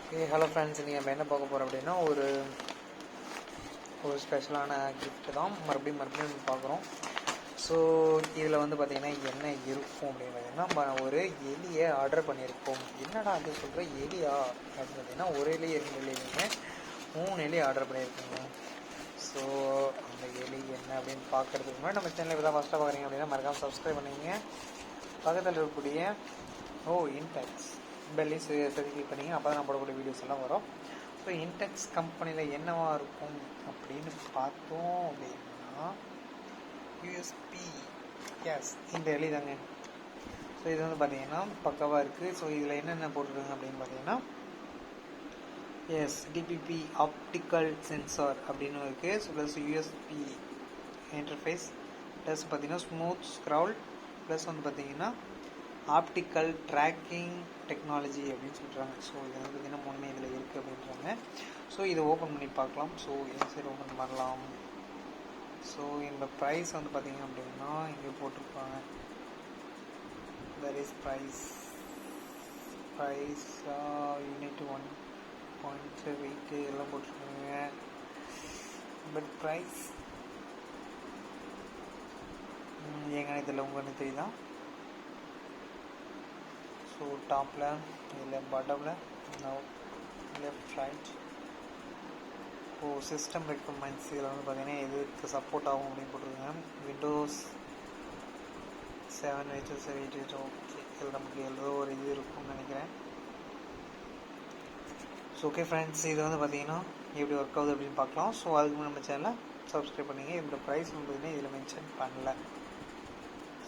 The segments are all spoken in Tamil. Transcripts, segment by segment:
ஹலோ ஃப்ரெண்ட்ஸ், நீங்கள் நம்ம என்ன பார்க்க போகிறோம் அப்படின்னா ஒரு ஸ்பெஷலான கிஃப்ட் தான் மறுபடியும் பார்க்குறோம். ஸோ இதில் வந்து பார்த்திங்கன்னா என்ன இருக்கும் அப்படின்னு பார்த்தீங்கன்னா, நம்ம ஒரு எலியை ஆர்டர் பண்ணியிருக்கோம். என்னடா அது சொல்கிற எலியா அப்படின்னு பார்த்தீங்கன்னா, ஒரு எலி 2 எலி இல்லைங்க, 3 எலி ஆர்டர் பண்ணியிருக்கோங்க. ஸோ அந்த எலி என்ன அப்படின்னு பார்க்குறதுக்கு முன்னாடி நம்ம சேனலில் இப்போ தான் ஃபஸ்ட்டாக பார்க்குறீங்க அப்படின்னா மறக்காமல் சப்ஸ்கிரைப் பண்ணிங்க. பக்கத்தில் இருக்கக்கூடிய இன்டெக்ஸ் பெல்லையும் சேர்த்து கிளிக் பண்ணிங்க, அப்போ தான் நான் போடக்கூடிய வீடியோஸ் எல்லாம் வரும். ஸோ இன்டெக்ஸ் கம்பெனியில் என்னவா இருக்கும் அப்படின்னு பார்த்தோம் அப்படின்னா, யூஎஸ்பி இந்த எலி தாங்க. ஸோ இது வந்து பார்த்தீங்கன்னா பக்காவாக இருக்குது. ஸோ இதில் என்னென்ன போட்டிருக்காங்க அப்படின்னு பார்த்தீங்கன்னா, டிபிபி ஆப்டிக்கல் சென்சார் அப்படின்னு இருக்குது. So plus USB interface, plus பார்த்தீங்கன்னா ஸ்மூத் ஸ்க்ரால், ப்ளஸ் வந்து பார்த்தீங்கன்னா ஆப்டிக்கல் ட்ராக்கிங் டெக்னாலஜி அப்படின்னு சொல்கிறாங்க. ஸோ இது வந்து பார்த்திங்கன்னா 3 இதில் இருக்குது அப்படின்றாங்க. ஸோ இதை ஓப்பன் பண்ணி பார்க்கலாம். ஸோ இந்த சைடு ஓப்பன் பண்ணலாம். ஸோ இந்த ப்ரைஸ் வந்து பார்த்திங்க அப்படின்னா இங்கே போட்டிருப்பாங்க. தட் இஸ் ப்ரைஸ் யூனிட் 1.8 எல்லாம் போட்டிருக்காங்க. பட் ப்ரைஸ் எங்கே இதில் உங்களுக்கு தெரியுதா? ஸோ டாப்பில் இல்லை பாட்டமில் லெஃப்ட் ரைட் சிஸ்டம் ரெக்குவயர்மெண்ட்ஸ் இதில் வந்து பார்த்தீங்கன்னா எதுக்கு சப்போர்ட் ஆகும் அப்படின்னு போட்டிருக்காங்க. விண்டோஸ் 7 Windows 8 ஓகே, இதில் நமக்கு ஏதோ ஒரு இது இருக்கும்னு நினைக்கிறேன். ஸோ ஓகே ஃப்ரெண்ட்ஸ், இது வந்து பார்த்தீங்கன்னா எப்படி ஒர்க் ஆகுது அப்படின்னு பார்க்கலாம். ஸோ அதுக்கு முன்னாடி நம்ம சேனலை சப்ஸ்கிரைப் பண்ணிங்க. இதோட ப்ரைஸ் வந்து பார்த்தீங்கன்னா இதில் மென்ஷன் பண்ணல.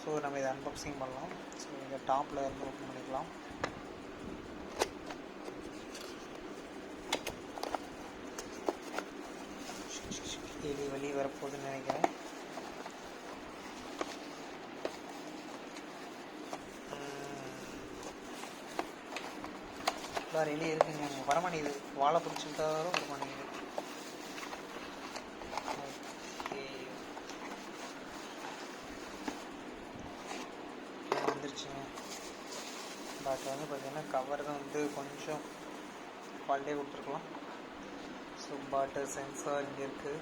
ஸோ நம்ம இதை அன்பாக்சிங் பண்ணலாம். ஸோ இதை டாப்பில் இருந்து ஓப்பன் பண்ணிக்கலாம். எலி வெளியே வரப்போகுதுன்னு நினைக்கிறேன். வேறு எலி இருக்குங்க, வரமாட்டேங்குது. வாழை பிடிச்சிக்கிட்டாலும் வரமாட்டேங்குது. பட் வந்து பார்த்திங்கன்னா கவர் தான் வந்து கொஞ்சம் குவாலிட்டியாக கொடுத்துருக்கலாம். ஸோ பட் சென்சார் இங்கே இருக்குது.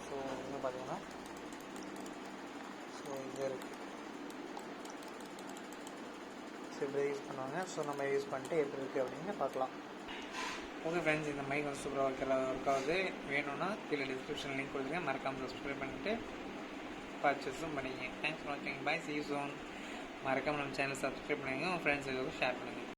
ஸோ இங்கே பார்த்தீங்கன்னா ஸோ இங்கே இருக்குது. ஸோ இப்படி யூஸ் பண்ணுவாங்க. ஸோ நம்ம யூஸ் பண்ணிட்டு எப்படி இருக்குது அப்படின்னு பார்க்கலாம். ஓகே ஃப்ரெண்ட்ஸ், இந்த மைக் வந்து சூப்பராக ஒர்க் ஆகுது. வேணும்னா கீழே டிஸ்கிரிப்ஷன் லிங்க் கொடுத்துங்க, மறக்காமல் சப்ஸ்கிரைப் பண்ணிவிட்டு பர்ச்சேஸும் பண்ணிங்க. தேங்க்ஸ் ஃபார் வாட்சிங். Bye, see you soon. மறக்காமல் நம்ம சேனல் சப்ஸ்கிரைப் பண்ணுங்கள், உங்கள் ஃப்ரெண்ட்ஸுக்கு ஷேர் பண்ணுங்கள்.